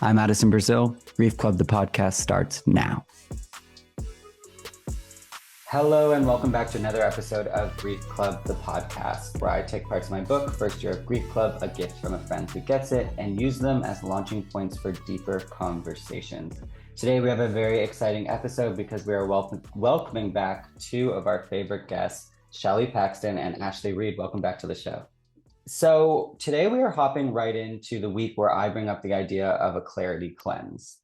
I'm Addison Brazil. Grief Club, the podcast starts now. Hello, and welcome back to another episode of Grief Club, the podcast, where I take parts of my book, First Year of Grief Club, A Gift from a Friend Who Gets It, and use them as launching points for deeper conversations. Today, we have a very exciting episode because we are welcoming back two of our favorite guests, Shelley Paxton and Ashley Reed. Welcome back to the show. So today we are hopping right into the week where I bring up the idea of a clarity cleanse.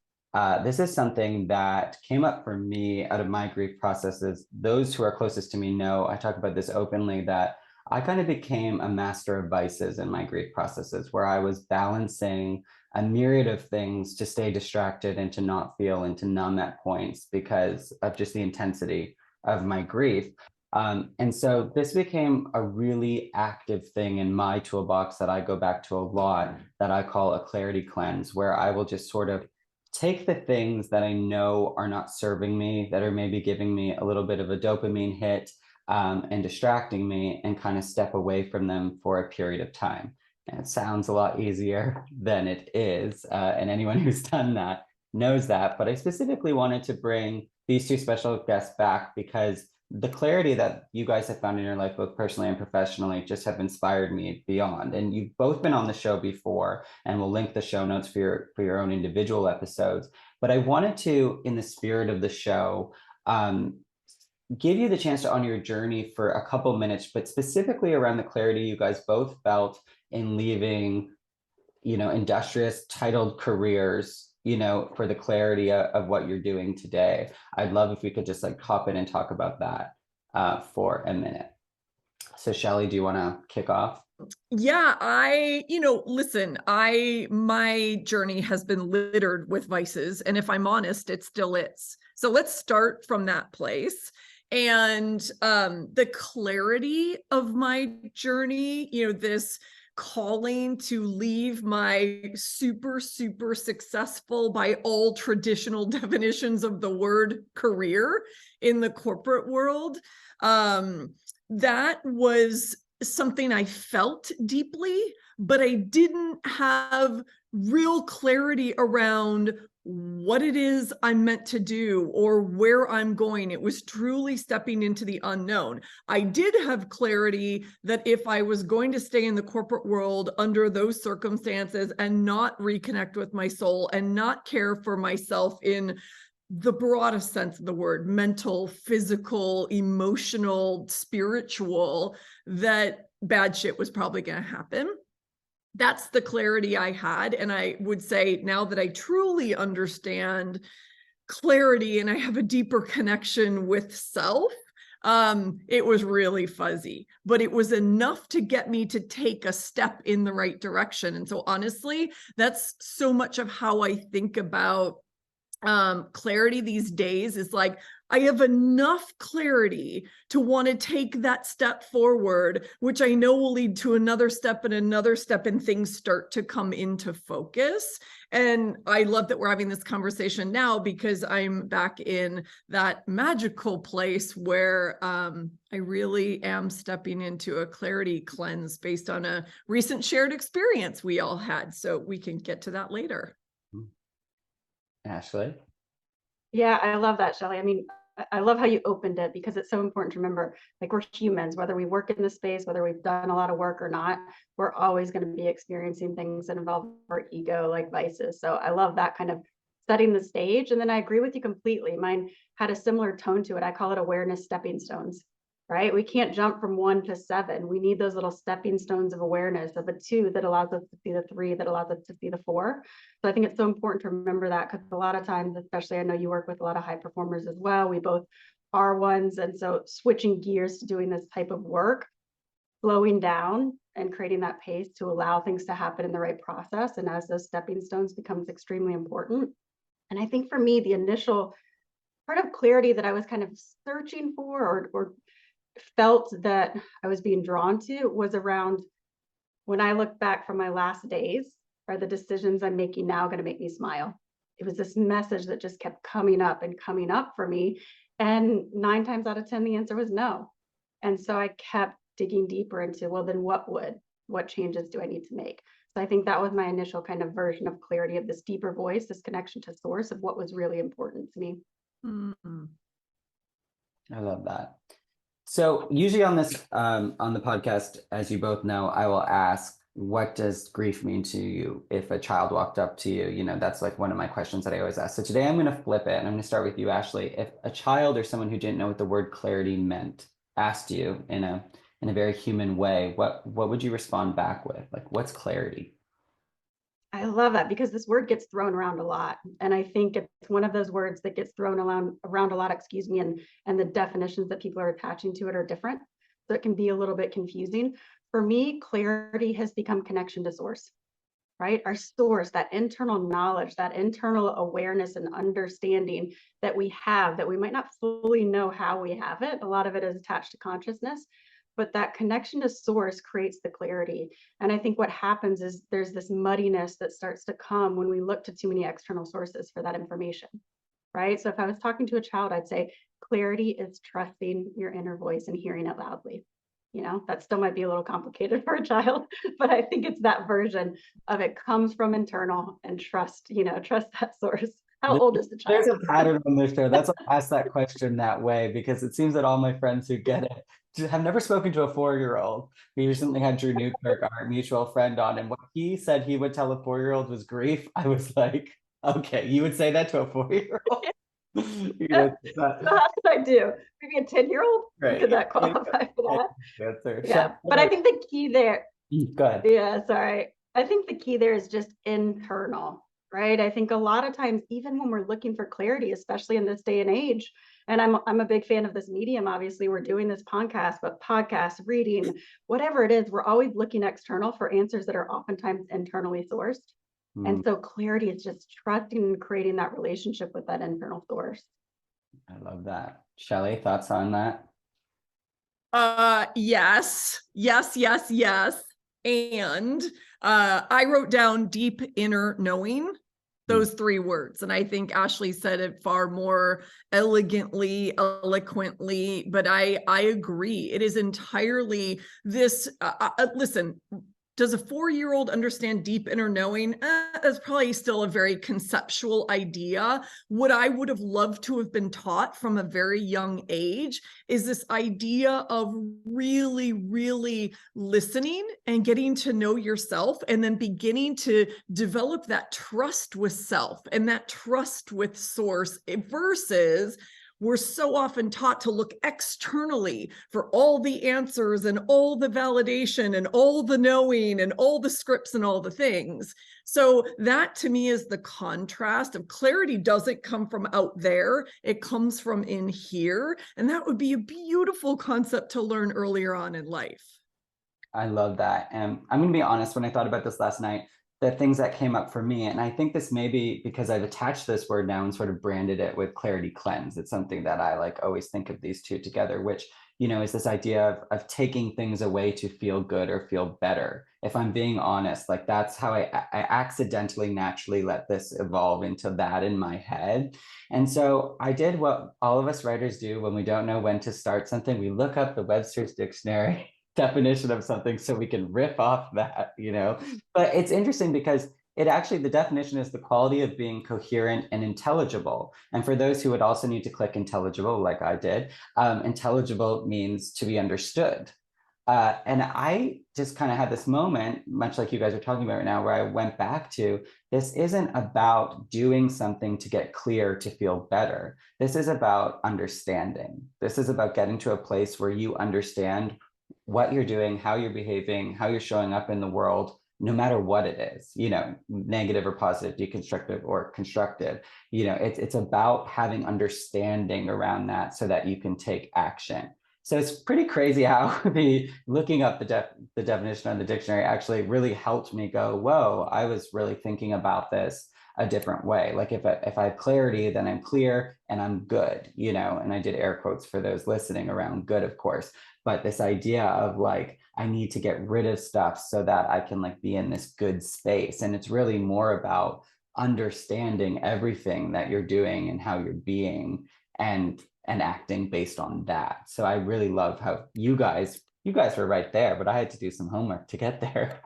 This is something that came up for me out of my grief processes. Those who are closest to me know I talk about this openly, that I kind of became a master of vices in my grief processes, where I was balancing a myriad of things to stay distracted and to not feel and to numb at points because of just the intensity of my grief. And so this became a really active thing in my toolbox that I go back to a lot, that I call a clarity cleanse, where I will just sort of take the things that I know are not serving me, that are maybe giving me a little bit of a dopamine hit and distracting me, and kind of step away from them for a period of time. And it sounds a lot easier than it is. And anyone who's done that knows that. But I specifically wanted to bring these two special guests back because the clarity that you guys have found in your life, both personally and professionally, just have inspired me beyond. And you've both been on the show before, and we'll link the show notes for your own individual episodes. But I wanted to, in the spirit of the show, give you the chance to on your journey for a couple minutes, but specifically around the clarity you guys both felt in leaving, industrious titled careers, for the clarity of what you're doing today. I'd love if we could just hop in and talk about that for a minute. So Shelley, do you want to kick off? Yeah, listen, my journey has been littered with vices. And if I'm honest, it still is. So let's start from that place. And the clarity of my journey, this calling to leave my super successful, by all traditional definitions of the word, career in the corporate world. That was something I felt deeply, but I didn't have real clarity around what it is I'm meant to do or where I'm going. It was truly stepping into the unknown. I did have clarity that if I was going to stay in the corporate world under those circumstances and not reconnect with my soul and not care for myself in the broadest sense of the word, mental, physical, emotional, spiritual, that bad shit was probably going to happen. That's the clarity I had. And I would say now that I truly understand clarity and I have a deeper connection with self, it was really fuzzy, but it was enough to get me to take a step in the right direction. And so honestly, that's so much of how I think about clarity these days. Is like, I have enough clarity to want to take that step forward, which I know will lead to another step, and things start to come into focus. And I love that we're having this conversation now, because I'm back in that magical place where I really am stepping into a clarity cleanse based on a recent shared experience we all had. So we can get to that later. Ashley? Yeah, I love that, Shelley. I mean, I love how you opened it, because it's so important to remember, we're humans, whether we work in this space, whether we've done a lot of work or not, we're always going to be experiencing things that involve our ego, like vices. So I love that kind of setting the stage. And then I agree with you completely. Mine had a similar tone to it. I call it awareness stepping stones, right? We can't jump from 1 to 7. We need those little stepping stones of awareness, of a 2 that allows us to see the 3, that allows us to see the 4. So I think it's so important to remember that, because a lot of times, especially I know you work with a lot of high performers as well. We both are ones. And so switching gears to doing this type of work, slowing down and creating that pace to allow things to happen in the right process. And as those stepping stones becomes extremely important. And I think for me, the initial part of clarity that I was kind of searching for, or felt that I was being drawn to, was around, when I look back from my last days, are the decisions I'm making now going to make me smile? It was this message that just kept coming up for me. And 9 times out of 10, the answer was no. And so I kept digging deeper into, well, then what changes do I need to make? So I think that was my initial kind of version of clarity, of this deeper voice, this connection to source of what was really important to me. Mm-hmm. I love that. So usually on this on the podcast, as you both know, I will ask, what does grief mean to you? If a child walked up to you, you know, that's like one of my questions that I always ask. So today I'm going to flip it, and I'm going to start with you, Ashley. If a child or someone who didn't know what the word clarity meant asked you in a very human way, what would you respond back with? Like, what's clarity? I love that, because this word gets thrown around a lot. And I think it's one of those words that gets thrown around a lot, excuse me, and the definitions that people are attaching to it are different. So it can be a little bit confusing. For me, clarity has become connection to source, right? Our source, that internal knowledge, that internal awareness and understanding that we have, that we might not fully know how we have it. A lot of it is attached to consciousness, but that connection to source creates the clarity. And I think what happens is there's this muddiness that starts to come when we look to too many external sources for that information, right? So if I was talking to a child, I'd say clarity is trusting your inner voice and hearing it loudly. You know, that still might be a little complicated for a child, but I think it's that version of it comes from internal, and trust, you know, trust that source. How old is the There's child? a pattern on this show. That's why I asked that question that way, because it seems that all my friends who get it have never spoken to a 4-year-old. We recently had Drew Newkirk, our mutual friend, on, and what he said he would tell a 4-year-old was grief. I was like, okay, you would say that to a 4-year-old? You know, it's So how did I do? Maybe a 10-year-old? right. Could that qualify for that? Answer. Yeah, but I think the key there, Go ahead. yeah, sorry. I think the key there is just internal, right? I think a lot of times, even when we're looking for clarity, especially in this day and age, and I'm a big fan of this medium. Obviously, we're doing this podcast, but podcasts, reading, whatever it is, we're always looking external for answers that are oftentimes internally sourced. And so clarity is just trusting and creating that relationship with that internal source. I love that. Shelley, thoughts on that? Yes. And I wrote down deep inner knowing, those 3 words. And I think Ashley said it far more elegantly, eloquently, but I agree. It is entirely this, listen, does a 4-year-old understand deep inner knowing? That's probably still a very conceptual idea. What I would have loved to have been taught from a very young age is this idea of really, really listening and getting to know yourself, and then beginning to develop that trust with self and that trust with source, versus we're so often taught to look externally for all the answers and all the validation and all the knowing and all the scripts and all the things. So that to me is the contrast of clarity doesn't come from out there. It comes from in here. And that would be a beautiful concept to learn earlier on in life. I love that. And I'm going to be honest, when I thought about this last night, the things that came up for me, and I think this may be because I've attached this word now and sort of branded it with clarity cleanse. It's something that I like always think of these two together, which, you know, is this idea of taking things away to feel good or feel better. If I'm being honest, like that's how I accidentally naturally let this evolve into that in my head. And so I did what all of us writers do when we don't know when to start something. We look up the Webster's Dictionary definition of something so we can riff off that, you know. But it's interesting because it actually, the definition is the quality of being coherent and intelligible. And for those who would also need to click intelligible, like I did, intelligible means to be understood. And I just kind of had this moment, much like you guys are talking about right now, where I went back to, this isn't about doing something to get clear, to feel better. This is about understanding. This is about getting to a place where you understand what you're doing, how you're behaving, how you're showing up in the world, no matter what it is, you know, negative or positive, deconstructive or constructive. You know, it's about having understanding around that so that you can take action. So it's pretty crazy how the looking up the definition on the dictionary actually really helped me go, whoa, I was really thinking about this a different way. Like if I have clarity, then I'm clear and I'm good, you know, and I did air quotes for those listening around good, of course. But this idea of like, I need to get rid of stuff so that I can like be in this good space. And it's really more about understanding everything that you're doing and how you're being and acting based on that. So I really love how you guys were right there, but I had to do some homework to get there.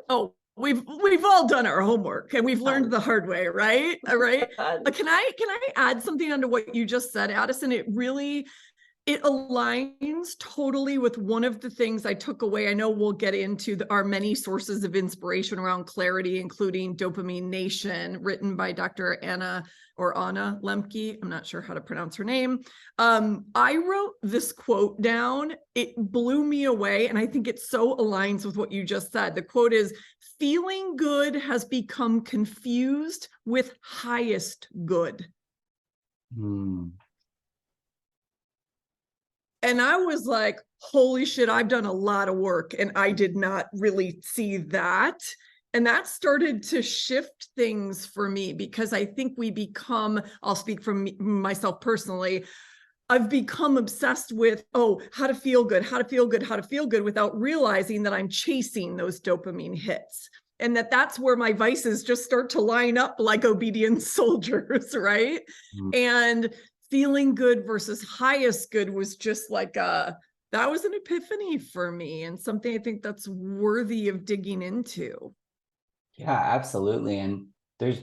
Oh, we've all done our homework and we've learned the hard way, right? All right. Can I add something under what you just said, Addison? It aligns totally with one of the things I took away. I know we'll get into our many sources of inspiration around clarity, including Dopamine Nation, written by Dr. Anna Lemke. I'm not sure how to pronounce her name. I wrote this quote down. It blew me away. And I think it so aligns with what you just said. The quote is, "Feeling good has become confused with highest good." And I was like, holy shit, I've done a lot of work and I did not really see that. And that started to shift things for me because I think I'll speak from myself personally, I've become obsessed with, how to feel good, how to feel good, how to feel good without realizing that I'm chasing those dopamine hits. And that's where my vices just start to line up like obedient soldiers, right? And feeling good versus highest good was just like that was an epiphany for me and something I think that's worthy of digging into. Yeah, absolutely. And I'm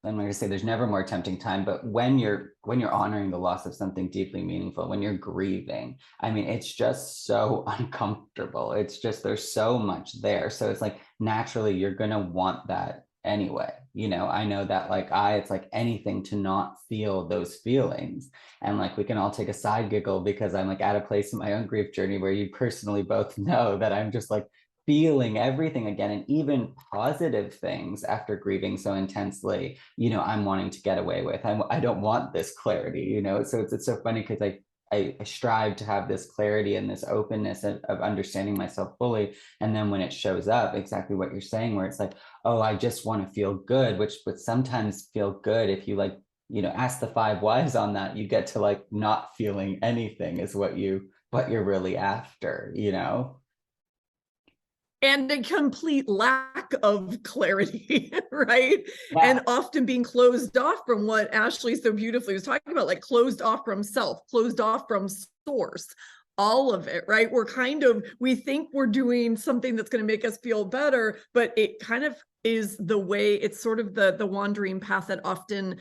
going to say there's never more tempting time, but when you're honoring the loss of something deeply meaningful, when you're grieving, I mean, it's just so uncomfortable. It's just, there's so much there. So it's like, naturally, you're going to want that anyway. I know that it's like anything to not feel those feelings. And like, we can all take a side giggle because I'm like at a place in my own grief journey where you personally both know that I'm just like feeling everything again, and even positive things after grieving so intensely, I'm wanting to get away with. I don't want this clarity, so it's so funny because I strive to have this clarity and this openness of understanding myself fully. And then when it shows up, exactly what you're saying, where it's like, oh, I just want to feel good, which would sometimes feel good if you ask the 5 whys on that, you get to like not feeling anything is what you're really after. And a complete lack of clarity, right? Yeah. And often being closed off from what Ashley so beautifully was talking about, like closed off from self, closed off from source, all of it, right? We think we're doing something that's going to make us feel better, but it kind of is it's sort of the wandering path that often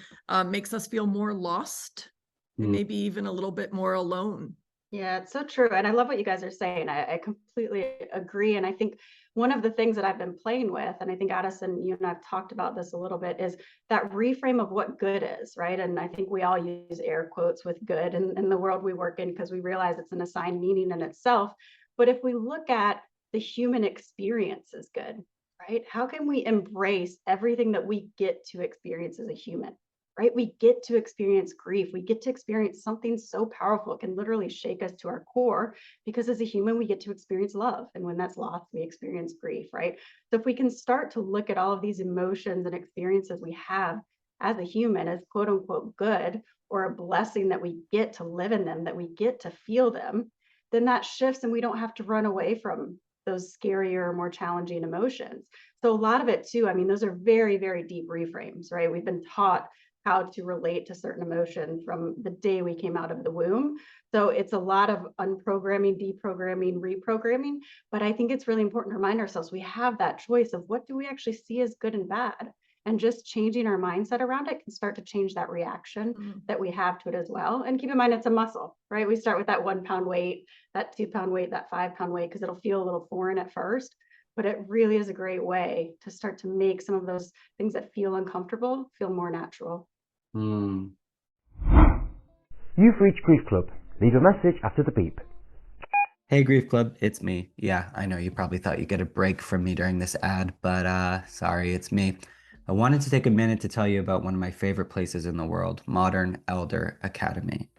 makes us feel more lost and maybe even a little bit more alone. Yeah, it's so true. And I love what you guys are saying. I completely agree. And I think one of the things that I've been playing with, and I think Addison, you and I've talked about this a little bit, is that reframe of what good is, right? And I think we all use air quotes with good in the world we work in because we realize it's an assigned meaning in itself. But if we look at the human experience as good, right? How can we embrace everything that we get to experience as a human? Right? We get to experience grief. We get to experience something so powerful. It can literally shake us to our core because as a human, we get to experience love. And when that's lost, we experience grief, right? So if we can start to look at all of these emotions and experiences we have as a human as quote unquote good, or a blessing that we get to live in them, that we get to feel them, then that shifts and we don't have to run away from those scarier, more challenging emotions. So a lot of it too, I mean, those are very, very deep reframes, right? We've been taught how to relate to certain emotions from the day we came out of the womb. So it's a lot of unprogramming, deprogramming, reprogramming. But I think it's really important to remind ourselves we have that choice of what do we actually see as good and bad. And just changing our mindset around it can start to change that reaction that we have to it as well. And keep in mind, it's a muscle, right? We start with that 1 pound weight, that 2 pound weight, that 5 pound weight, because it'll feel a little foreign at first. But it really is a great way to start to make some of those things that feel uncomfortable feel more natural. You've reached Grief Club. Leave a message after the beep. Hey Grief Club, it's me. Yeah, I know you probably thought you'd get a break from me during this ad, but sorry, it's me. I wanted to take a minute to tell you about one of my favorite places in the world, Modern Elder Academy.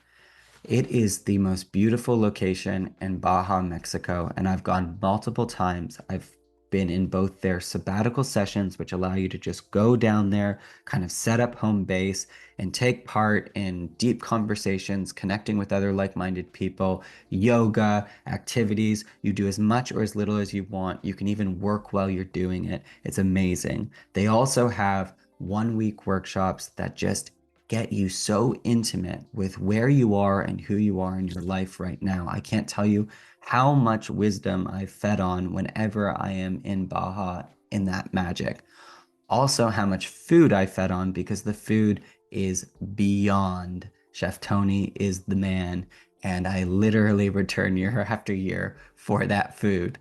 It is the most beautiful location in Baja, Mexico, and I've gone multiple times. I've been in both their sabbatical sessions, which allow you to just go down there, kind of set up home base and take part in deep conversations, connecting with other like-minded people, yoga, activities. You do as much or as little as you want. You can even work while you're doing it. It's amazing. They also have 1-week workshops that just get you so intimate with where you are and who you are in your life right now. I can't tell you how much wisdom I've fed on whenever I am in Baja in that magic. Also, how much food I fed on, because the food is beyond. Chef Tony is the man, and I literally return year after year for that food.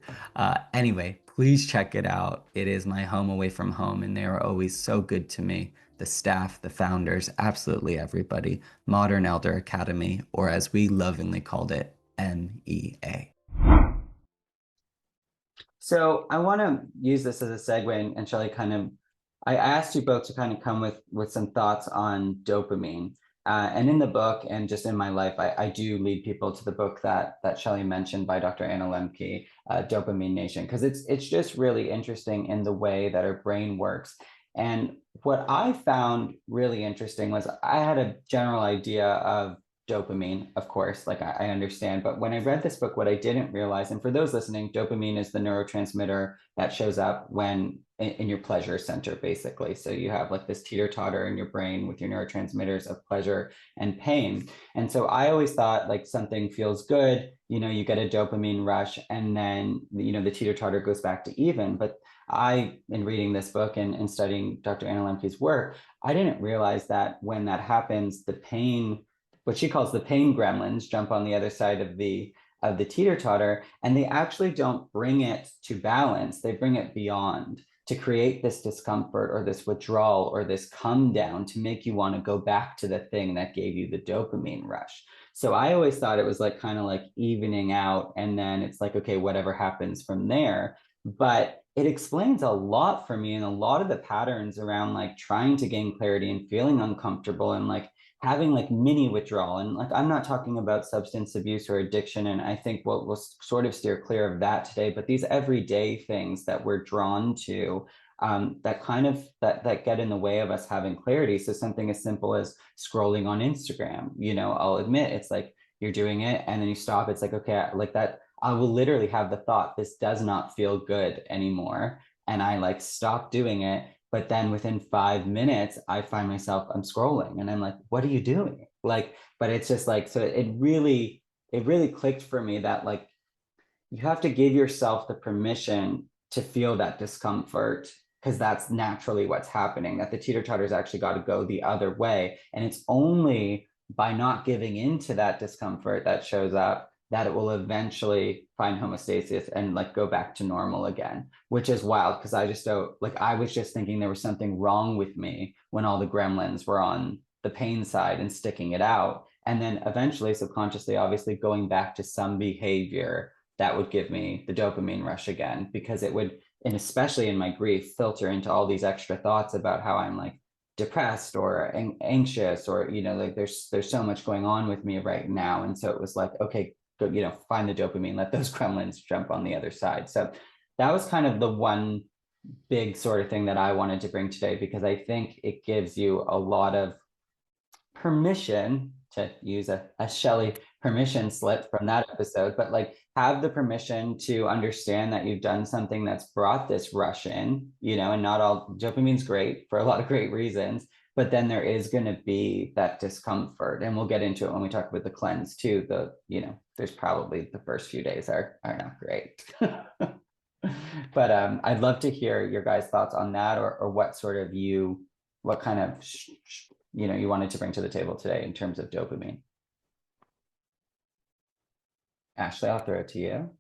Anyway, please check it out. It is my home away from home, and they are always so good to me. The staff, the founders, absolutely everybody. Modern Elder Academy, or as we lovingly called it, MEA. So I want to use this as a segue, and Shelley, I asked you both to kind of come with some thoughts on dopamine. And in the book, and just in my life, I do lead people to the book that Shelley mentioned by Dr. Anna Lemke, Dopamine Nation, because it's just really interesting in the way that our brain works. And what I found really interesting was I had a general idea of dopamine, of course, like I understand. But when I read this book, what I didn't realize, and for those listening, dopamine is the neurotransmitter that shows up when in your pleasure center, basically. So you have like this teeter-totter in your brain with your neurotransmitters of pleasure and pain. And so I always thought like something feels good, you get a dopamine rush, and then, the teeter-totter goes back to even. But in reading this book and studying Dr. Anna Lemke's work, I didn't realize that when that happens, the pain, what she calls the pain gremlins, jump on the other side of the teeter-totter, and they actually don't bring it to balance. They bring it beyond, to create this discomfort or this withdrawal or this come down, to make you want to go back to the thing that gave you the dopamine rush. So I always thought it was like kind of like evening out, and then it's like, okay, whatever happens from there. But it explains a lot for me, and a lot of the patterns around like trying to gain clarity and feeling uncomfortable and like having like mini withdrawal. And like, I'm not talking about substance abuse or addiction, and I think we'll sort of steer clear of that today, but these everyday things that we're drawn to, that get in the way of us having clarity. So something as simple as scrolling on Instagram, I'll admit, it's like you're doing it and then you stop. It's like, okay, like that, I will literally have the thought, this does not feel good anymore. And I like stop doing it. But then within 5 minutes, I find myself, I'm scrolling and I'm like, what are you doing? Like, but it's just like, so it really clicked for me that like, you have to give yourself the permission to feel that discomfort, because that's naturally what's happening, that the teeter-totter's actually got to go the other way. And it's only by not giving into that discomfort that shows up that it will eventually find homeostasis and like go back to normal again, which is wild, because I just don't, like, I was just thinking there was something wrong with me when all the gremlins were on the pain side and sticking it out. And then eventually, subconsciously, obviously going back to some behavior that would give me the dopamine rush again, because it would, and especially in my grief, filter into all these extra thoughts about how I'm like depressed or anxious, or, like there's so much going on with me right now. And so it was like, okay, go, find the dopamine, let those gremlins jump on the other side. So that was kind of the one big sort of thing that I wanted to bring today, because I think it gives you a lot of permission, to use a Shelley permission slip from that episode, but like have the permission to understand that you've done something that's brought this rush in, and not all dopamine's great for a lot of great reasons, but then there is going to be that discomfort. And we'll get into it when we talk about the cleanse too. There's probably the first few days are not great. But I'd love to hear your guys' thoughts on that, or what sort of what kind of you wanted to bring to the table today in terms of dopamine. Ashley, I'll throw it to you.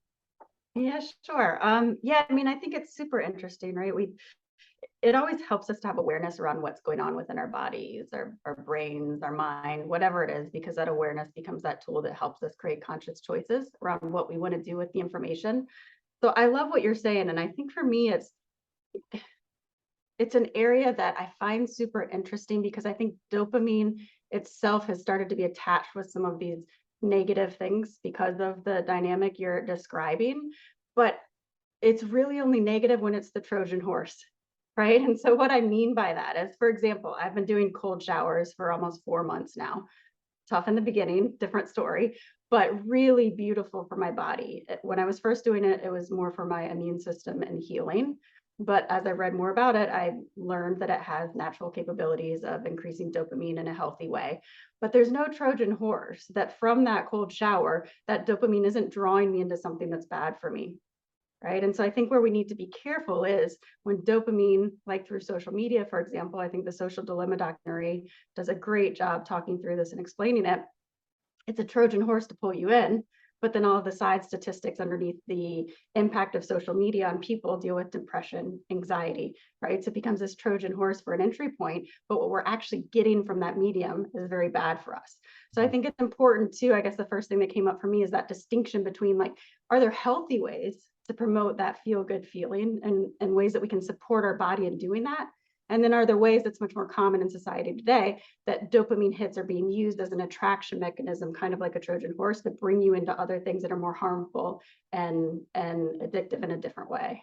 Yeah, sure. Yeah, I mean, I think it's super interesting, right? It always helps us to have awareness around what's going on within our bodies, our brains, our mind, whatever it is, because that awareness becomes that tool that helps us create conscious choices around what we want to do with the information. So I love what you're saying. And I think for me, it's an area that I find super interesting, because I think dopamine itself has started to be attached with some of these negative things because of the dynamic you're describing. But it's really only negative when it's the Trojan horse, right? And so what I mean by that is, for example, I've been doing cold showers for almost 4 months now. Tough in the beginning, different story, but really beautiful for my body. When I was first doing it, it was more for my immune system and healing. But as I read more about it, I learned that it has natural capabilities of increasing dopamine in a healthy way. But there's no Trojan horse that from that cold shower, that dopamine isn't drawing me into something that's bad for me. Right. And so I think where we need to be careful is when dopamine, like through social media, for example, I think the Social Dilemma documentary does a great job talking through this and explaining it. It's a Trojan horse to pull you in, but then all of the side statistics underneath the impact of social media on people deal with depression, anxiety, right? So it becomes this Trojan horse for an entry point, but what we're actually getting from that medium is very bad for us. So I think it's important too, I guess the first thing that came up for me is that distinction between like, are there healthy ways to promote that feel good feeling and ways that we can support our body in doing that? And then are there ways that's much more common in society today that dopamine hits are being used as an attraction mechanism, kind of like a Trojan horse, to bring you into other things that are more harmful and addictive in a different way?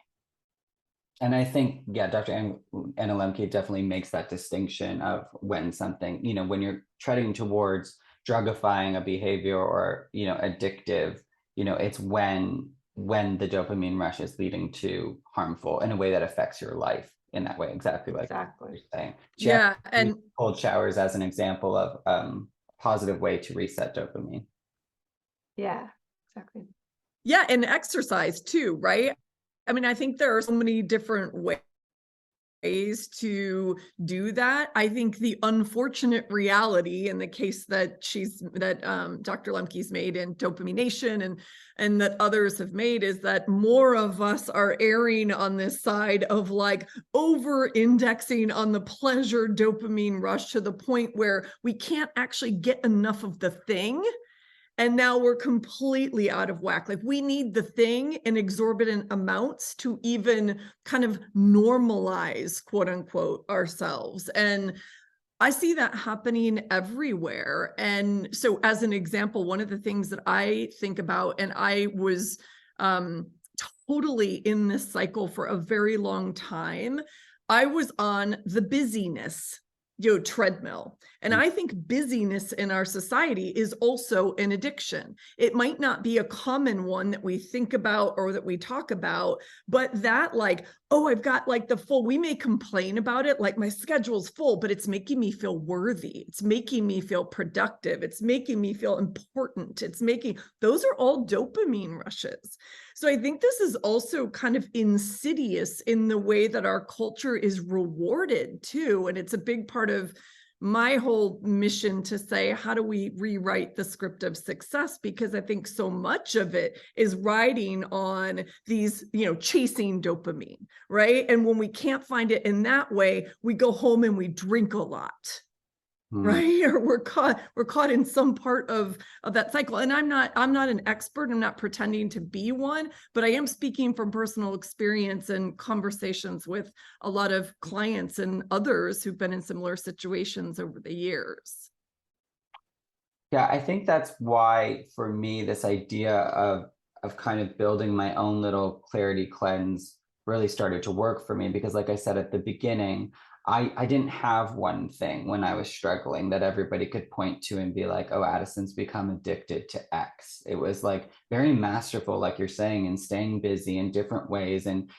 And I think, yeah, Dr. Anna Lemke definitely makes that distinction of when something, when you're treading towards drugifying a behavior or, addictive, it's when the dopamine rush is leading to harmful in a way that affects your life in that way, exactly like you're saying. Yeah, and cold showers as an example of positive way to reset dopamine. Yeah, exactly. yeah, and exercise too, right? I mean, I think there are so many different ways to do that. I think the unfortunate reality in the case that Dr. Lemke's made in Dopamine Nation and that others have made is that more of us are erring on this side of like over indexing on the pleasure dopamine rush to the point where we can't actually get enough of the thing. And now we're completely out of whack. Like we need the thing in exorbitant amounts to even kind of normalize, quote unquote, ourselves. And I see that happening everywhere. And so as an example, one of the things that I think about, and I was totally in this cycle for a very long time, I was on the busyness treadmill. And I think busyness in our society is also an addiction. It might not be a common one that we think about or that we talk about, but that like, oh, I've got like we may complain about it, like my schedule's full, but it's making me feel worthy. It's making me feel productive. It's making me feel important. Those are all dopamine rushes. So I think this is also kind of insidious in the way that our culture is rewarded too. And it's a big part of my whole mission to say, how do we rewrite the script of success? Because I think so much of it is riding on these, chasing dopamine, right? And when we can't find it in that way, we go home and we drink a lot. Right? Or we're caught in some part of that cycle. And I'm not an expert. I'm not pretending to be one, but I am speaking from personal experience and conversations with a lot of clients and others who've been in similar situations over the years. Yeah, I think that's why for me, this idea of kind of building my own little clarity cleanse really started to work for me, because like I said at the beginning, I didn't have one thing when I was struggling that everybody could point to and be like, oh, Addison's become addicted to X. It was like very masterful, like you're saying, and staying busy in different ways and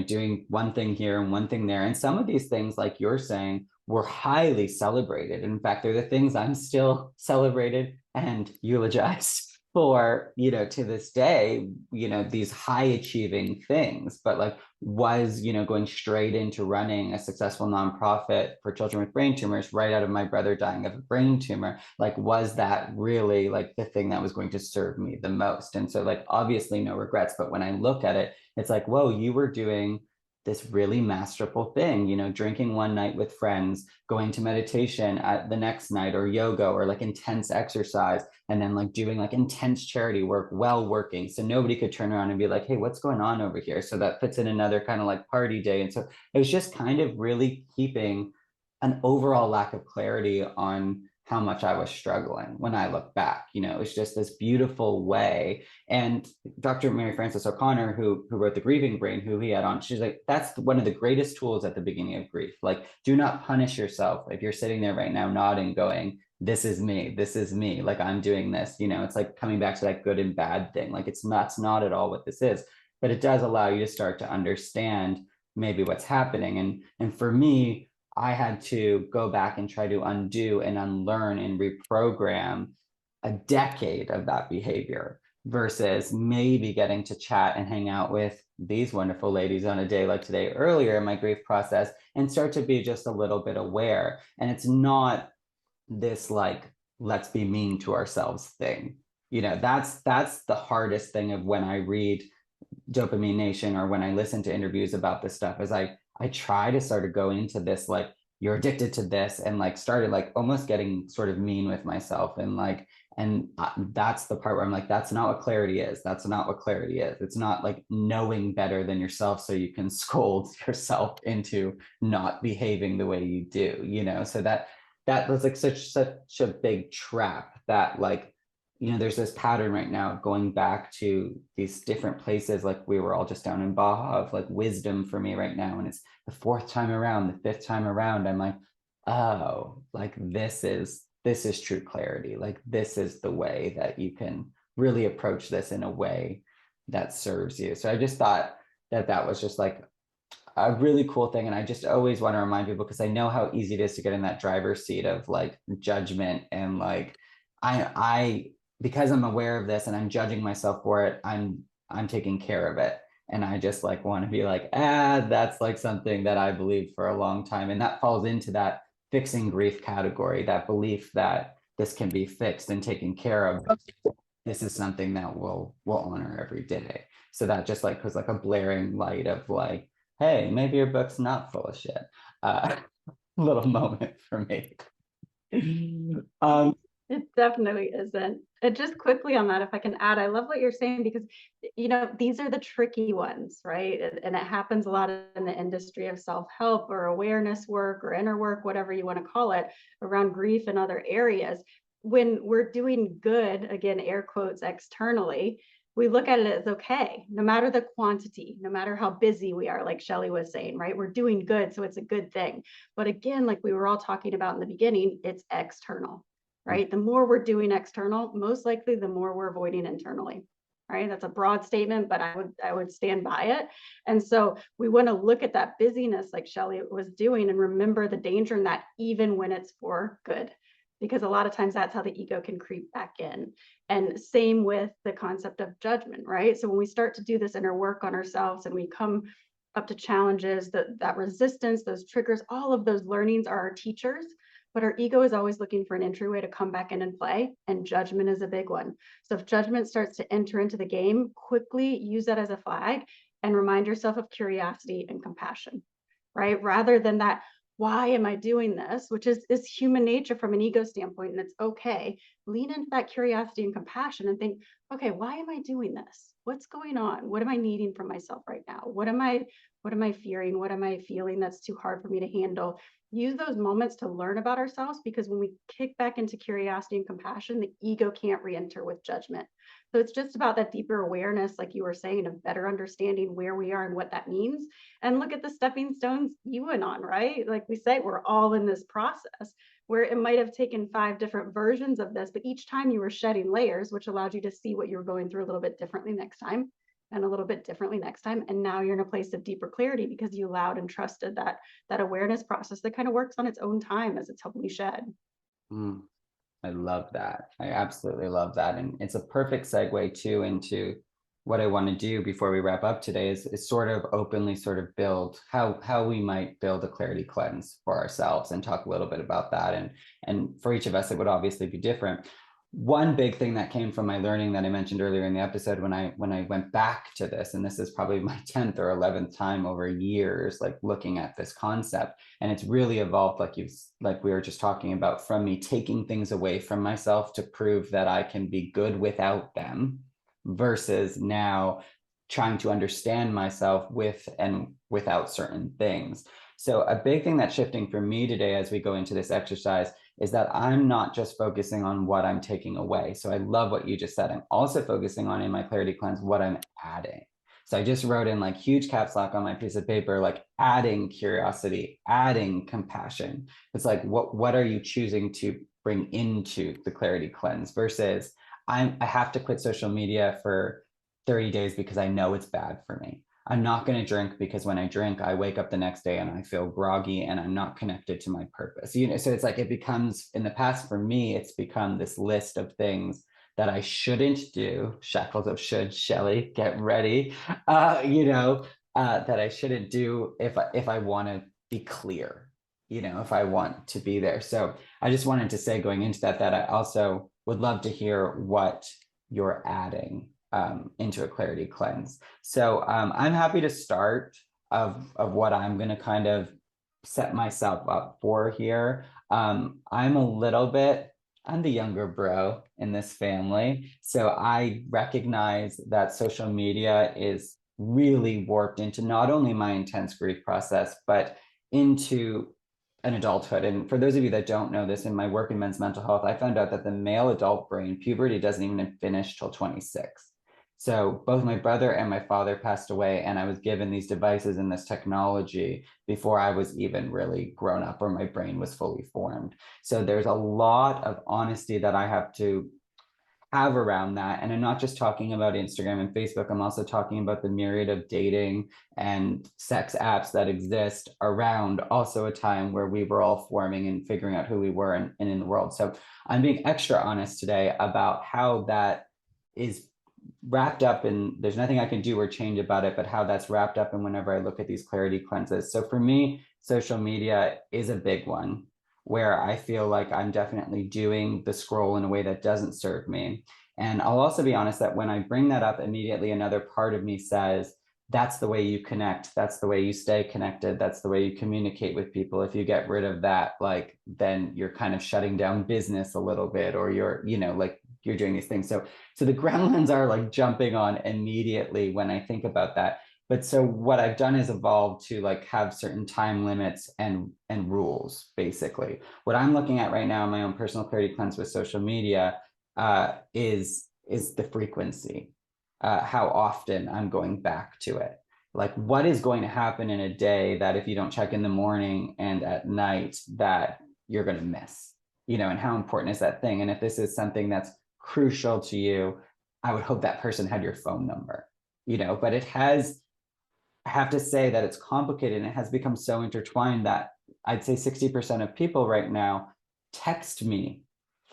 doing one thing here and one thing there. And some of these things, like you're saying, were highly celebrated. In fact, they're the things I'm still celebrated and eulogized for, to this day, these high achieving things. But like, was, going straight into running a successful nonprofit for children with brain tumors right out of my brother dying of a brain tumor, like, was that really like the thing that was going to serve me the most? And so like, obviously no regrets, but when I look at it, it's like, whoa, you were doing this really masterful thing, drinking one night with friends, going to meditation at the next night, or yoga, or like intense exercise, and then like doing like intense charity work while working. So nobody could turn around and be like, hey, what's going on over here? So that fits in another kind of like party day. And so it was just kind of really keeping an overall lack of clarity on how much I was struggling when I look back. It was just this beautiful way. And Dr. Mary Frances O'Connor, who wrote The Grieving Brain, who he had on, she's like, that's one of the greatest tools at the beginning of grief. Like, do not punish yourself. If you're sitting there right now nodding, this is me, like I'm doing this, it's like coming back to that good and bad thing. Like, that's not at all what this is, but it does allow you to start to understand maybe what's happening. And for me, I had to go back and try to undo and unlearn and reprogram a decade of that behavior versus maybe getting to chat and hang out with these wonderful ladies on a day like today earlier in my grief process and start to be just a little bit aware. And it's not this like, let's be mean to ourselves thing. You know, that's the hardest thing of when I read Dopamine Nation or when I listen to interviews about this stuff is I try to sort of go into this like, you're addicted to this, and like started like almost getting sort of mean with myself and like, and that's the part where I'm like, that's not what clarity is. That's not what clarity is. It's not like knowing better than yourself so you can scold yourself into not behaving the way you do, you know? So that was like such a big trap that like, you know, there's this pattern right now going back to these different places. Like we were all just down in Baja of like wisdom for me right now. And it's the fourth time around, the fifth time around, I'm like, oh, like this is true clarity. Like this is the way that you can really approach this in a way that serves you. So I just thought that was just like a really cool thing. And I just always want to remind people, because I know how easy it is to get in that driver's seat of like judgment and like, I because I'm aware of this and I'm judging myself for it, I'm taking care of it. And I just like want to be like, that's like something that I believed for a long time. And that falls into that fixing grief category, that belief that this can be fixed and taken care of. This is something that we'll honor every day. So that just like was like a blaring light of like, hey, maybe your book's not full of shit. Little moment for me. It definitely isn't. And just quickly on that, if I can add, I love what you're saying, because, you know, these are the tricky ones, right? And it happens a lot in the industry of self-help or awareness work or inner work, whatever you want to call it, around grief and other areas. When we're doing good, again, air quotes, externally, we look at it as okay, no matter the quantity, no matter how busy we are, like Shelley was saying, right? We're doing good, so it's a good thing. But again, like we were all talking about in the beginning, it's external. Right? The more we're doing external, most likely the more we're avoiding internally. Right? That's a broad statement, but I would stand by it. And so we want to look at that busyness like Shelley was doing and remember the danger in that, even when it's for good. Because a lot of times that's how the ego can creep back in. And same with the concept of judgment, right? So when we start to do this inner work on ourselves and we come up to challenges, that resistance, those triggers, all of those learnings are our teachers. But our ego is always looking for an entryway to come back in and play, and judgment is a big one. So if judgment starts to enter into the game, quickly use that as a flag and remind yourself of curiosity and compassion, right? Rather than that, why am I doing this? Which is human nature from an ego standpoint, and it's okay. Lean into that curiosity and compassion and think, okay, why am I doing this? What's going on? What am I needing from myself right now? What am I fearing? What am I feeling that's too hard for me to handle? Use those moments to learn about ourselves, because when we kick back into curiosity and compassion, the ego can't re-enter with judgment. So it's just about that deeper awareness, like you were saying, of better understanding where we are and what that means. And look at the stepping stones you went on, right? Like we say, we're all in this process where it might have taken 5 different versions of this, but each time you were shedding layers, which allowed you to see what you were going through a little bit differently next time. And a little bit differently next time. And now you're in a place of deeper clarity because you allowed and trusted that awareness process that kind of works on its own time as it's helping you shed. I love that. I absolutely love that. And it's a perfect segue too into what I want to do before we wrap up today is sort of openly sort of build how we might build a clarity cleanse for ourselves and talk a little bit about that. And for each of us, it would obviously be different. One big thing that came from my learning that I mentioned earlier in the episode when I went back to this, and this is probably my 10th or 11th time over years, like looking at this concept, and it's really evolved, like we were just talking about, from me taking things away from myself to prove that I can be good without them, versus now trying to understand myself with and without certain things. So a big thing that's shifting for me today as we go into this exercise is that I'm not just focusing on what I'm taking away. So I love what you just said. I'm also focusing on, in my clarity cleanse, what I'm adding. So I just wrote in like huge caps lock on my piece of paper, like adding curiosity, adding compassion. It's like, what are you choosing to bring into the clarity cleanse versus I have to quit social media for 30 days because I know it's bad for me. I'm not going to drink because when I drink, I wake up the next day and I feel groggy and I'm not connected to my purpose. So it's like it becomes, in the past for me, it's become this list of things that I shouldn't do. Shackles of should, Shelley, get ready. That I shouldn't do if I want to be clear, if I want to be there. So I just wanted to say going into that I also would love to hear what you're adding into a clarity cleanse. So I'm happy to start of what I'm going to kind of set myself up for here. I'm the younger bro in this family. So I recognize that social media is really warped into not only my intense grief process, but into an adulthood. And for those of you that don't know this, in my work in men's mental health, I found out that the male adult brain, puberty doesn't even finish till 26. So both my brother and my father passed away, and I was given these devices and this technology before I was even really grown up or my brain was fully formed. So there's a lot of honesty that I have to have around that. And I'm not just talking about Instagram and Facebook, I'm also talking about the myriad of dating and sex apps that exist around also a time where we were all forming and figuring out who we were and in the world. So I'm being extra honest today about how that is wrapped up in, there's nothing I can do or change about it, but how that's wrapped up in whenever I look at these clarity cleanses. So for me, social media is a big one where I feel like I'm definitely doing the scroll in a way that doesn't serve me. And I'll also be honest that when I bring that up, immediately another part of me says, that's the way you connect. That's the way you stay connected. That's the way you communicate with people. If you get rid of that, like, then you're kind of shutting down business a little bit, or you're doing these things. So the gremlins are like jumping on immediately when I think about that. But so what I've done is evolved to like have certain time limits and rules, basically. What I'm looking at right now in my own personal clarity cleanse with social media is the frequency, how often I'm going back to it. Like, what is going to happen in a day that if you don't check in the morning and at night that you're going to miss, and how important is that thing? And if this is something that's crucial to you, I would hope that person had your phone number, but I have to say that it's complicated and it has become so intertwined that I'd say 60% of people right now text me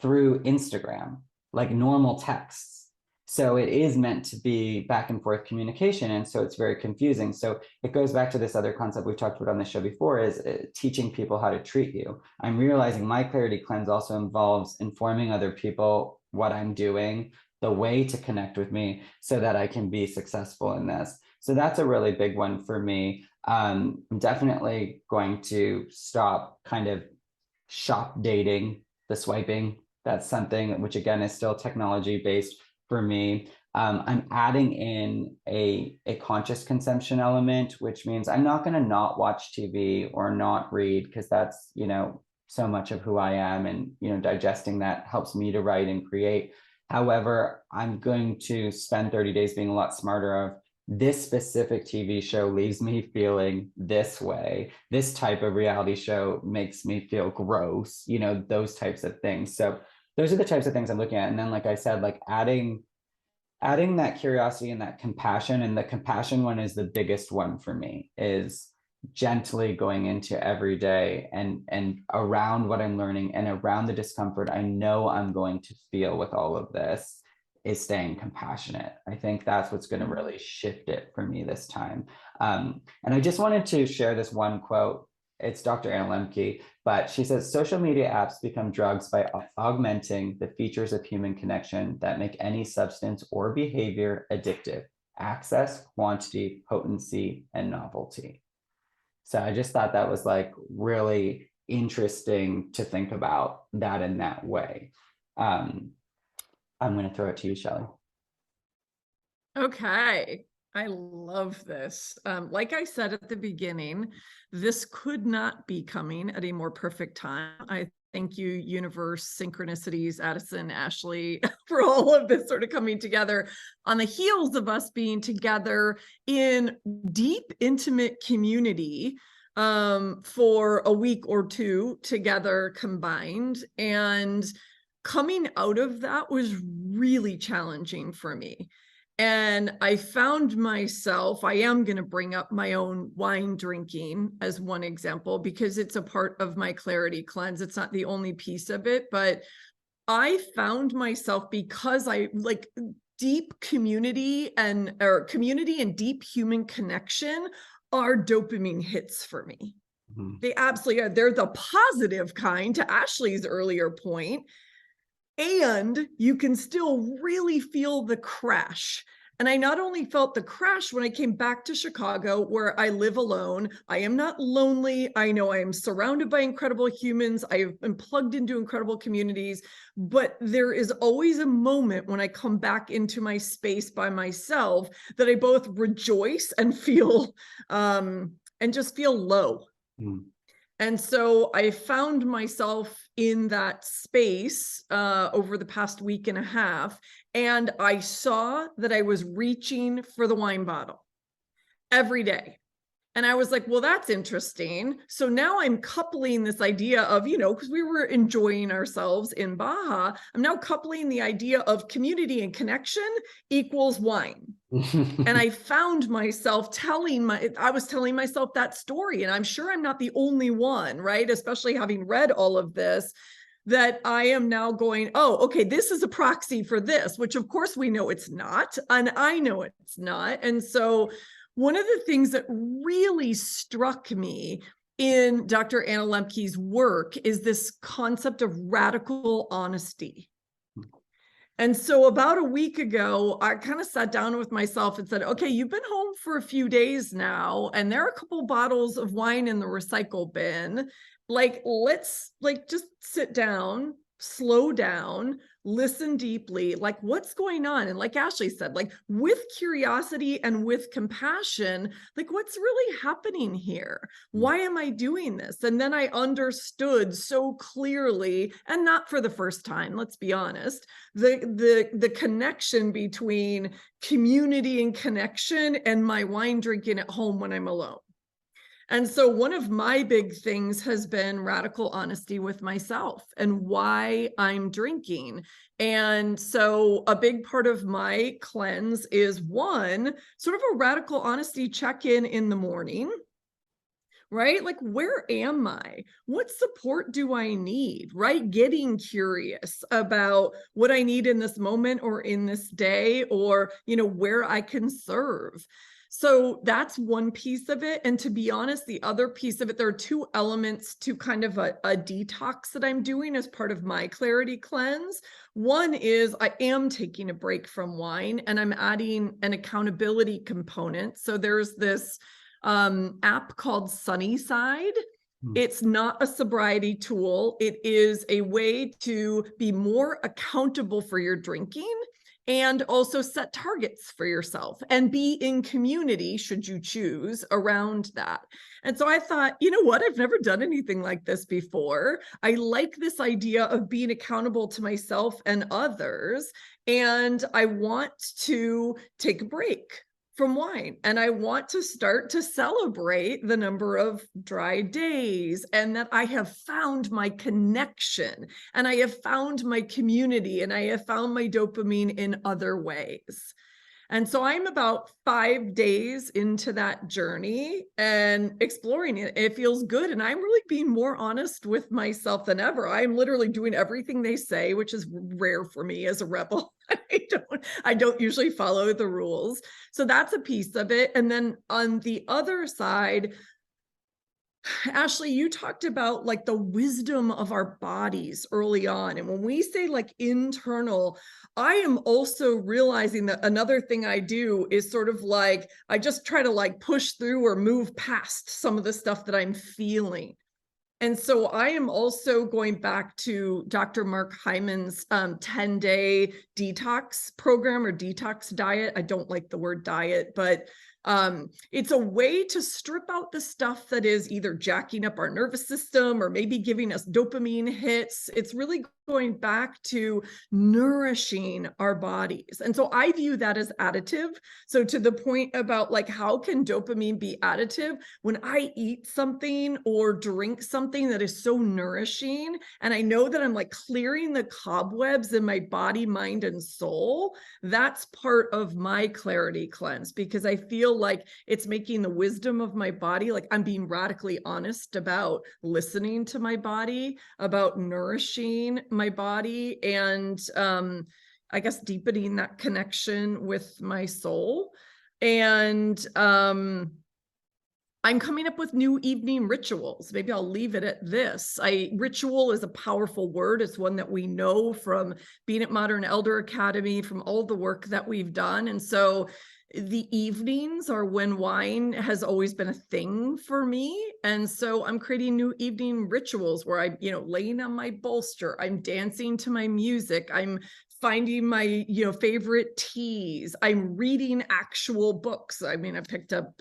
through Instagram, like normal texts. So it is meant to be back and forth communication. And so it's very confusing. So it goes back to this other concept we've talked about on the show before, is teaching people how to treat you. I'm realizing my clarity cleanse also involves informing other people what I'm doing, the way to connect with me so that I can be successful in this. So that's a really big one for me. I'm definitely going to stop kind of shop dating, the swiping. That's something which, again, is still technology based for me. I'm adding in a conscious consumption element, which means I'm not going to not watch TV or not read, because that's, so much of who I am, and, digesting that helps me to write and create. However, I'm going to spend 30 days being a lot smarter of, this specific TV show leaves me feeling this way. This type of reality show makes me feel gross, those types of things. So those are the types of things I'm looking at. And then, like I said, like adding that curiosity and that compassion. And the compassion one is the biggest one for me, is gently going into every day and around what I'm learning and around the discomfort I know I'm going to feel with all of this, is staying compassionate. I think that's what's going to really shift it for me this time. And I just wanted to share this one quote. It's Dr. Anna Lemke, but she says, social media apps become drugs by augmenting the features of human connection that make any substance or behavior addictive: access, quantity, potency, and novelty. So I just thought that was like really interesting to think about that in that way. I'm going to throw it to you, Shelley. Okay. I love this. Like I said at the beginning, this could not be coming at a more perfect time. I thank you, universe, synchronicities, Addison, Ashley, for all of this sort of coming together on the heels of us being together in deep, intimate community for a week or two together combined. And coming out of that was really challenging for me. And I found myself, I am going to bring up my own wine drinking as one example, because it's a part of my clarity cleanse. It's not the only piece of it, but I found myself, because I like deep community and deep human connection are dopamine hits for me. Mm-hmm. They absolutely are. They're the positive kind, to Ashley's earlier point. And you can still really feel the crash. And I not only felt the crash when I came back to Chicago, where I live alone. I am not lonely. I know I am surrounded by incredible humans. I am plugged into incredible communities, but there is always a moment when I come back into my space by myself that I both rejoice and feel, and just feel low. Mm. And so I found myself in that space over the past week and a half, and I saw that I was reaching for the wine bottle every day. And I was like, well, that's interesting. So now I'm coupling this idea of, because we were enjoying ourselves in Baja, I'm now coupling the idea of community and connection equals wine. And I found myself I was telling myself that story. And I'm sure I'm not the only one, right? Especially having read all of this, that I am now going, oh, okay, this is a proxy for this, which of course we know it's not. And I know it's not. And so one of the things that really struck me in Dr. Anna Lembke's work is this concept of radical honesty. And so about a week ago, I kind of sat down with myself and said, okay, you've been home for a few days now, and there are a couple bottles of wine in the recycle bin. Like, let's just sit down, slow down, listen deeply, like what's going on? And like Ashley said, like with curiosity and with compassion, like what's really happening here? Why am I doing this? And then I understood so clearly, and not for the first time, let's be honest, the connection between community and connection and my wine drinking at home when I'm alone. And so one of my big things has been radical honesty with myself and why I'm drinking. And so a big part of my cleanse is one, sort of a radical honesty check-in in the morning, right? Like, where am I? What support do I need, right? Getting curious about what I need in this moment or in this day, or, where I can serve. So that's one piece of it. And to be honest, the other piece of it, there are two elements to kind of a detox that I'm doing as part of my clarity cleanse. One is I am taking a break from wine, and I'm adding an accountability component. So there's this app called Sunnyside. It's not a sobriety tool. It is a way to be more accountable for your drinking, and also set targets for yourself and be in community, should you choose, around that. And so I thought, you know what? I've never done anything like this before. I like this idea of being accountable to myself and others. And I want to take a break from wine. And I want to start to celebrate the number of dry days, and that I have found my connection, and I have found my community, and I have found my dopamine in other ways. And so I'm about 5 days into that journey and exploring it. It feels good. And I'm really being more honest with myself than ever. I'm literally doing everything they say, which is rare for me as a rebel. I don't usually follow the rules. So that's a piece of it. And then on the other side, Ashley, you talked about like the wisdom of our bodies early on. And when we say like internal, I am also realizing that another thing I do is sort of like, I just try to like push through or move past some of the stuff that I'm feeling. And so I am also going back to Dr. Mark Hyman's 10-day detox program or detox diet. I don't like the word diet, but it's a way to strip out the stuff that is either jacking up our nervous system or maybe giving us dopamine hits. It's really going back to nourishing our bodies. And so I view that as additive. So to the point about like, how can dopamine be additive? When I eat something or drink something that is so nourishing, and I know that I'm like clearing the cobwebs in my body, mind, and soul, that's part of my clarity cleanse, because I feel like it's making the wisdom of my body, like I'm being radically honest about listening to my body, about nourishing my body, and I guess deepening that connection with my soul. And I'm coming up with new evening rituals. Maybe I'll leave it at this. Ritual is a powerful word. It's one that we know from being at Modern Elder Academy, from all the work that we've done. And so the evenings are when wine has always been a thing for me. And so I'm creating new evening rituals where I'm, laying on my bolster, I'm dancing to my music, I'm finding my, favorite teas, I'm reading actual books. I mean,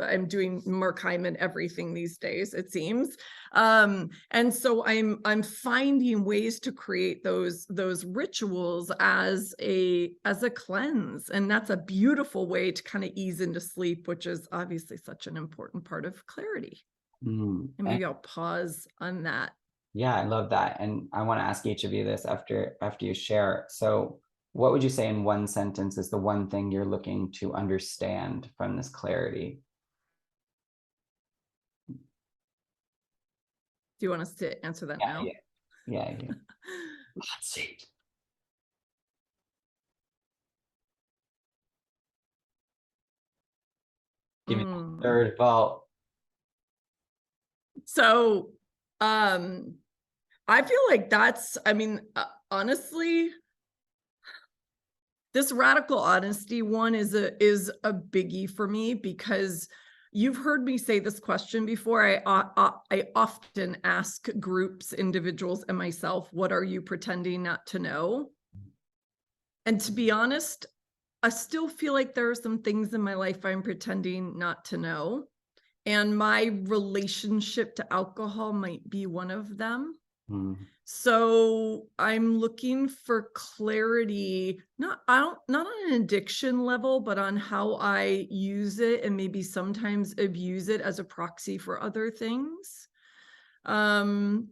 I'm doing Mark Hyman everything these days, it seems. And so I'm finding ways to create those rituals as a cleanse. And that's a beautiful way to kind of ease into sleep, which is obviously such an important part of clarity. And maybe I'll pause on that. Yeah, I love that. And I want to ask each of you this after you share. So what would you say in one sentence is the one thing you're looking to understand from this clarity? Do you want us to answer that now? Yeah. Let's see. Give me the third vault. So I feel like that's, honestly, this radical honesty one is a biggie for me, because you've heard me say this question before. I often ask groups, individuals, and myself, what are you pretending not to know? And to be honest, I still feel like there are some things in my life I'm pretending not to know. And my relationship to alcohol might be one of them. So I'm looking for clarity, not on an addiction level, but on how I use it and maybe sometimes abuse it as a proxy for other things. And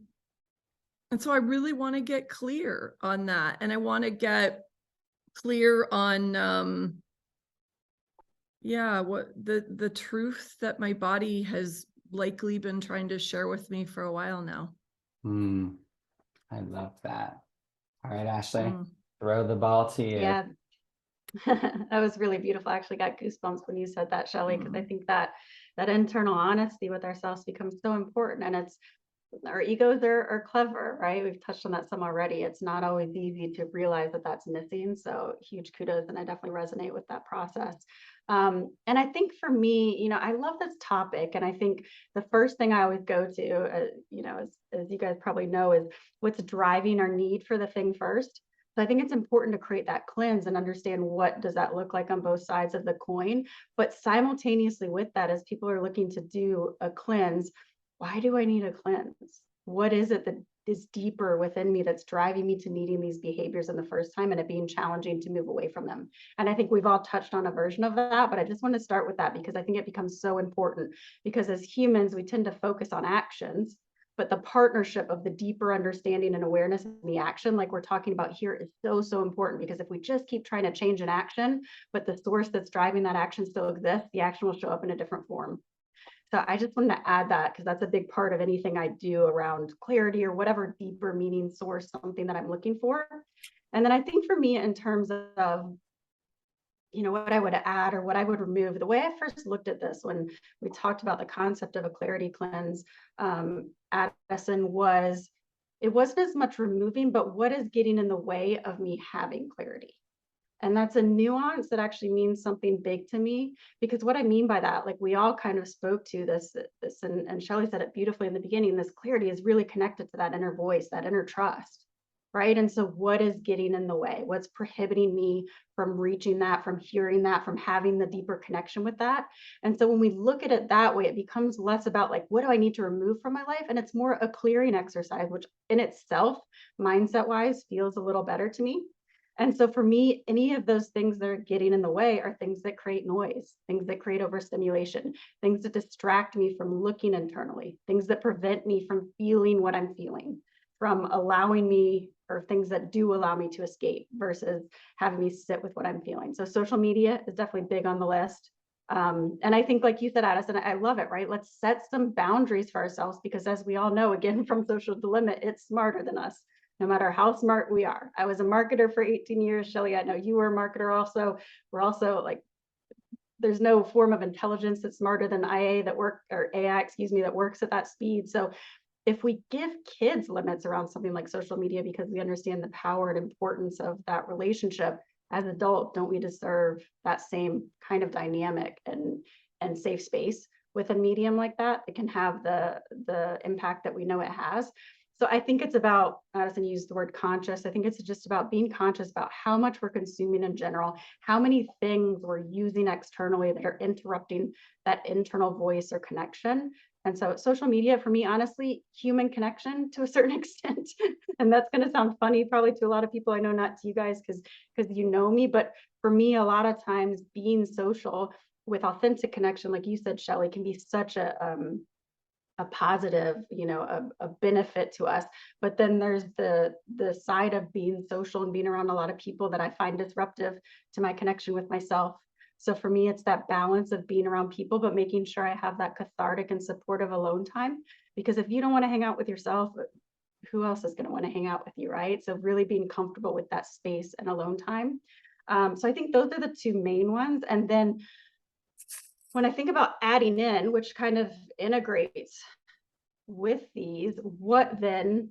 so I really want to get clear on that. And I want to get clear on what the truth that my body has likely been trying to share with me for a while now. I love that. All right, Ashley, throw the ball to you. Yeah, that was really beautiful. I actually got goosebumps when you said that, Shelley, because I think that internal honesty with ourselves becomes so important. And our egos are clever, right? We've touched on that some already. It's not always easy to realize that that's missing. So huge kudos. And I definitely resonate with that process. And I think for me, I love this topic. And I think the first thing I always go to, as you guys probably know, is what's driving our need for the thing first. So I think it's important to create that cleanse and understand what does that look like on both sides of the coin. But simultaneously with that, as people are looking to do a cleanse, why do I need a cleanse? What is it that is deeper within me that's driving me to needing these behaviors in the first time and it being challenging to move away from them? And I think we've all touched on a version of that, but I just want to start with that because I think it becomes so important, because as humans, we tend to focus on actions, but the partnership of the deeper understanding and awareness in the action, like we're talking about here, is so important, because if we just keep trying to change an action, but the source that's driving that action still exists, the action will show up in a different form. So I just wanted to add that, because that's a big part of anything I do around clarity or whatever deeper meaning source, something that I'm looking for. And then I think for me, in terms of, what I would add or what I would remove, the way I first looked at this when we talked about the concept of a clarity cleanse, Addison, was it wasn't as much removing, but what is getting in the way of me having clarity? And that's a nuance that actually means something big to me, because what I mean by that, like we all kind of spoke to this and Shelley said it beautifully in the beginning, this clarity is really connected to that inner voice, that inner trust. right? And so what is getting in the way? What's prohibiting me from reaching that, from hearing that, from having the deeper connection with that? And so when we look at it that way, it becomes less about like, what do I need to remove from my life? And it's more a clearing exercise, which in itself, mindset wise, feels a little better to me. And so for me, any of those things that are getting in the way are things that create noise, things that create overstimulation, things that distract me from looking internally, things that prevent me from feeling what I'm feeling, from allowing me, or things that do allow me to escape versus having me sit with what I'm feeling. So social media is definitely big on the list. And I think, like you said, Addison, I love it, right? Let's set some boundaries for ourselves, because as we all know, again, from Social Dilemma, it's smarter than us, no matter how smart we are. I was a marketer for 18 years. Shelley, I know you were a marketer also. We're also like, there's no form of intelligence that's smarter than AI, that works at that speed. So if we give kids limits around something like social media, because we understand the power and importance of that relationship, as adults, don't we deserve that same kind of dynamic and safe space with a medium like that? It can have the impact that we know it has. So I think it's about, Addison used the word conscious. I think it's just about being conscious about how much we're consuming in general, how many things we're using externally that are interrupting that internal voice or connection. And so social media, for me, honestly, human connection to a certain extent. And that's going to sound funny probably to a lot of people. I know not to you guys because you know me, but for me, a lot of times being social with authentic connection, like you said, Shelley, can be such a positive, a benefit to us. But then there's the side of being social and being around a lot of people that I find disruptive to my connection with myself. So for me, it's that balance of being around people, but making sure I have that cathartic and supportive alone time. Because if you don't want to hang out with yourself, who else is going to want to hang out with you, right? So really being comfortable with that space and alone time. So I think those are the two main ones. And then when I think about adding in, which kind of integrates with these, what then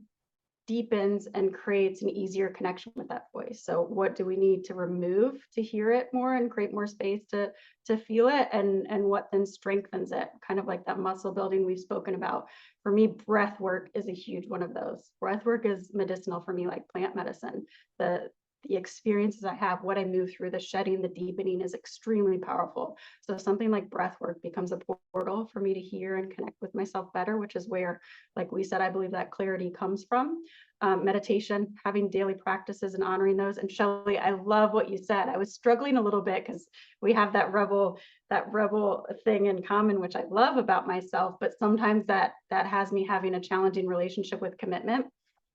deepens and creates an easier connection with that voice? So what do we need to remove to hear it more and create more space to feel it, and what then strengthens it, kind of like that muscle building we've spoken about? For me, breath work is a huge one of those. Breath work is medicinal for me, like plant medicine. The experiences I have, what I move through, the shedding, the deepening is extremely powerful. So something like breath work becomes a portal for me to hear and connect with myself better, which is where, like we said, I believe that clarity comes from. Meditation, having daily practices and honoring those. And Shelley, I love what you said. I was struggling a little bit because we have that rebel thing in common, which I love about myself, but sometimes that has me having a challenging relationship with commitment.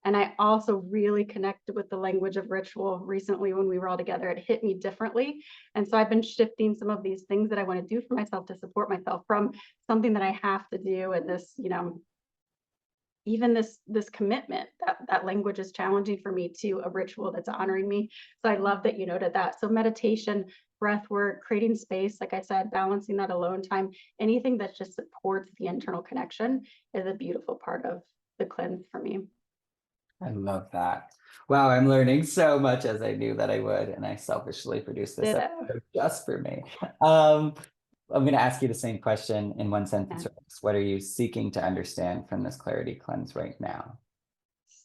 And I also really connected with the language of ritual recently when we were all together. It hit me differently. And so I've been shifting some of these things that I want to do for myself to support myself from something that I have to do. And this, even this commitment, that language is challenging for me, to a ritual that's honoring me. So I love that you noted that. So meditation, breath work, creating space, like I said, balancing that alone time, anything that just supports the internal connection is a beautiful part of the cleanse for me. I love that. Wow, I'm learning so much, as I knew that I would, and I selfishly produced this episode just for me. I'm going to ask you the same question in one sentence. What are you seeking to understand from this clarity cleanse right now?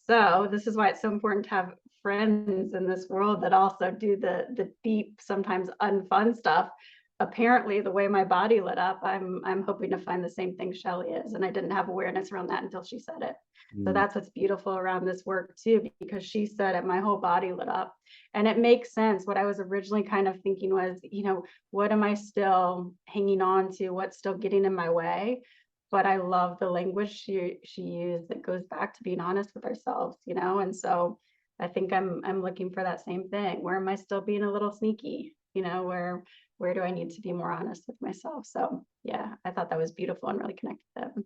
So this is why it's so important to have friends in this world that also do the deep, sometimes unfun stuff. Apparently, the way my body lit up, I'm hoping to find the same thing Shelley is, and I didn't have awareness around that until she said it. So that's what's beautiful around this work too, because she said it, my whole body lit up. And it makes sense. What I was originally kind of thinking was, what am I still hanging on to? What's still getting in my way? But I love the language she used that goes back to being honest with ourselves, and so I think I'm looking for that same thing. Where am I still being a little sneaky? Where do I need to be more honest with myself? So yeah, I thought that was beautiful and really connected to them.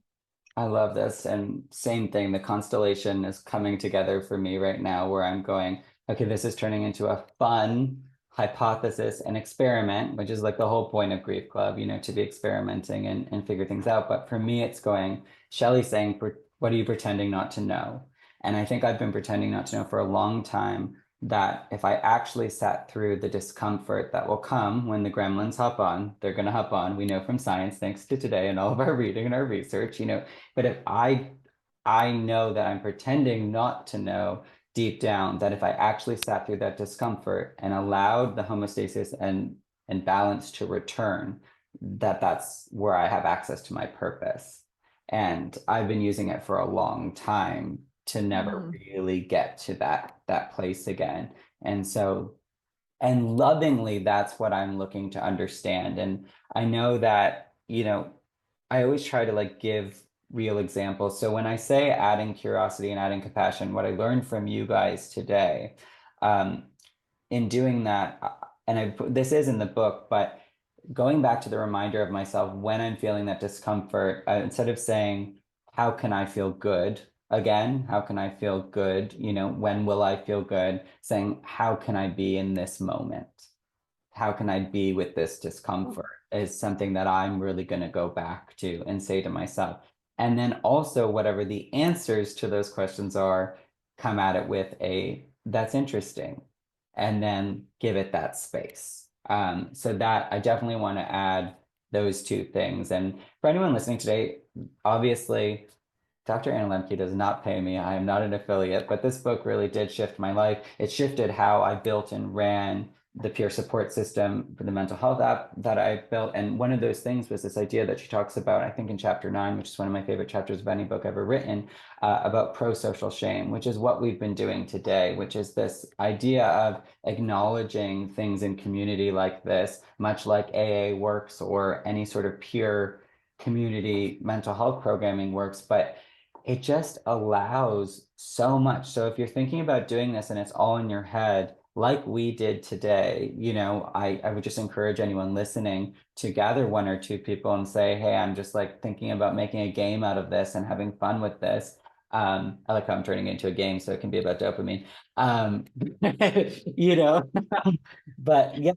I love this. And same thing, the constellation is coming together for me right now, where I'm going, okay, this is turning into a fun hypothesis and experiment, which is like the whole point of Grief Club, to be experimenting and figure things out. But for me, it's going, Shelley saying, what are you pretending not to know? And I think I've been pretending not to know for a long time that if I actually sat through the discomfort that will come when the gremlins hop on, they're going to hop on. We know from science, thanks to today and all of our reading and our research, but if I know that I'm pretending not to know, deep down that if I actually sat through that discomfort and allowed the homeostasis and balance to return, that's where I have access to my purpose. And I've been using it for a long time to never really get to that place again. And so, and lovingly, that's what I'm looking to understand. And I know that, you know, I always try to like give real examples. So when I say adding curiosity and adding compassion, what I learned from you guys today, um, in doing that, and this is in the book, but going back to the reminder of myself when I'm feeling that discomfort, instead of saying, how can I feel good again? How can I feel good? You know, when will I feel good? Saying, how can I be in this moment? How can I be with this discomfort is something that I'm really going to go back to and say to myself. And then also, whatever the answers to those questions are, come at it with a, that's interesting, and then give it that space. So that I definitely want to add those two things. And for anyone listening today, obviously, Dr. Anna Lemke does not pay me. I am not an affiliate, but this book really did shift my life. It shifted how I built and ran the peer support system for the mental health app that I built. And one of those things was this idea that she talks about, I think in chapter 9, which is one of my favorite chapters of any book ever written, about pro-social shame, which is what we've been doing today, which is this idea of acknowledging things in community like this, much like AA works or any sort of peer community mental health programming works, but it just allows so much. So if you're thinking about doing this and it's all in your head, like we did today, you know, I would just encourage anyone listening to gather one or two people and say, hey, I'm just like thinking about making a game out of this and having fun with this. I like how I'm turning it into a game so it can be about dopamine. You know, but yeah,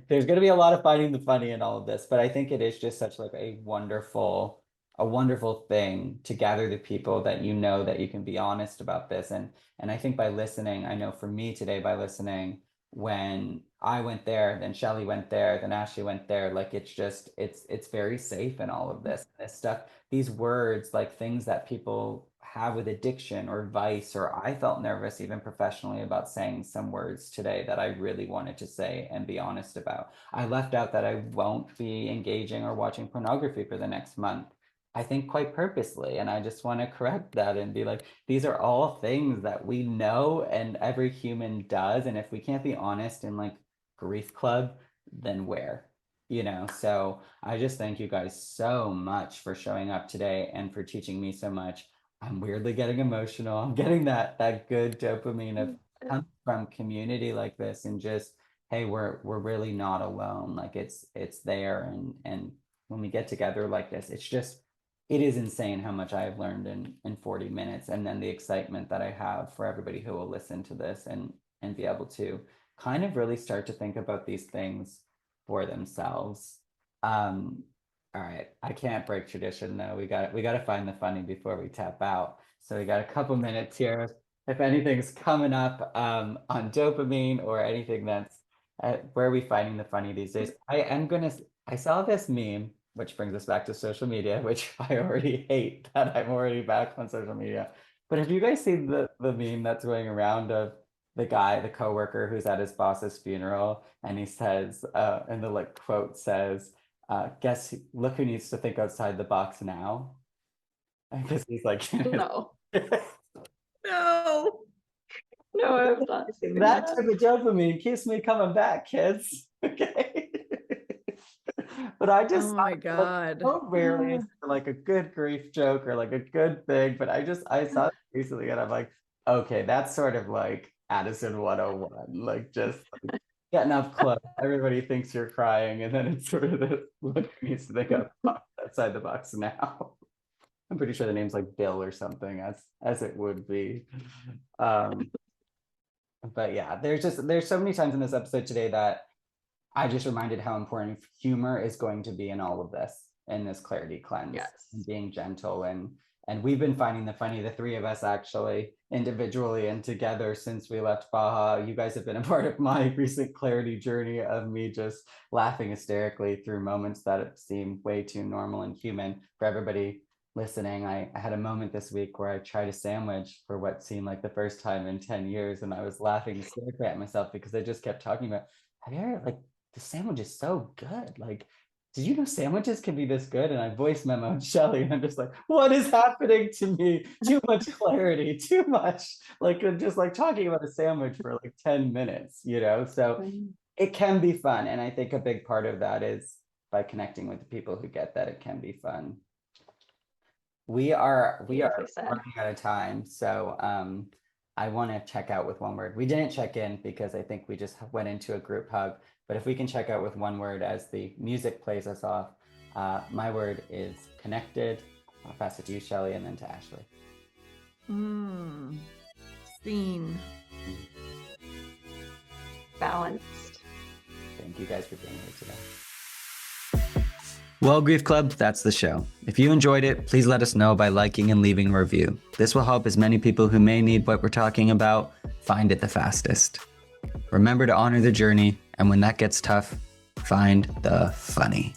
there's going to be a lot of finding the funny in all of this, but I think it is just such like a wonderful thing to gather the people that you know that you can be honest about this. And I think by listening, I know for me today, by listening, when I went there, then Shelley went there, then Ashley went there, like it's just it's very safe in all of this stuff, these words, like things that people have with addiction or vice, or I felt nervous even professionally about saying some words today that I really wanted to say and be honest about. I left out that I won't be engaging or watching pornography for the next month, I think quite purposely. And I just want to correct that and be like, these are all things that we know and every human does. And if we can't be honest in like grief club, then where? You know, so I just thank you guys so much for showing up today and for teaching me so much. I'm weirdly getting emotional. I'm getting that good dopamine of come from community like this and just, hey, we're really not alone. Like it's there. And when we get together like this, it's just, it is insane how much I have learned in 40 minutes, and then the excitement that I have for everybody who will listen to this and be able to kind of really start to think about these things for themselves. All right, I can't break tradition though. We got to find the funny before we tap out. So we got a couple minutes here. If anything's coming up on dopamine or anything that's where are we finding the funny these days? I saw this meme, which brings us back to social media, which I already hate that I'm already back on social media. But have you guys seen the meme that's going around of the guy, the coworker who's at his boss's funeral, and he says, and the like quote says, look who needs to think outside the box now. Because he's like, No, No. no, I'm not seeing that that. type of dopamine keeps me coming back, kids. Okay. But I just Oh my like, God. so rarely is there like a good grief joke or like a good thing, but I saw it recently and I'm like, okay, that's sort of like Addison 101, like just like, getting up close. Everybody thinks you're crying, and then it's sort of the look who needs to think outside the box now. I'm pretty sure the name's like Bill or something, as it would be. But yeah, there's so many times in this episode today that I just reminded how important humor is going to be in all of this, in this clarity cleanse, Yes. and being gentle. And we've been finding the funny, the three of us actually, individually and together since we left Baja. You guys have been a part of my recent clarity journey of me just laughing hysterically through moments that seem way too normal and human for everybody listening, I had a moment this week where I tried a sandwich for what seemed like the first time in 10 years. And I was laughing hysterically at myself because I just kept talking about, have you ever, like, the sandwich is so good. Like, did you know sandwiches can be this good? And I voice memoed Shelley, and I'm just like, what is happening to me? Too much clarity, too much. Like, I'm just like talking about a sandwich for like 10 minutes, you know? So it can be fun. And I think a big part of that is by connecting with the people who get that it can be fun. We are running out of time. So I want to check out with one word. We didn't check in because I think we just went into a group hug. But if we can check out with one word as the music plays us off, my word is connected. I'll pass it to you, Shelley, and then to Ashley. Seen. Balanced. Thank you guys for being here today. Well, Grief Club, that's the show. If you enjoyed it, please let us know by liking and leaving a review. This will help as many people who may need what we're talking about find it the fastest. Remember to honor the journey, and when that gets tough, find the funny.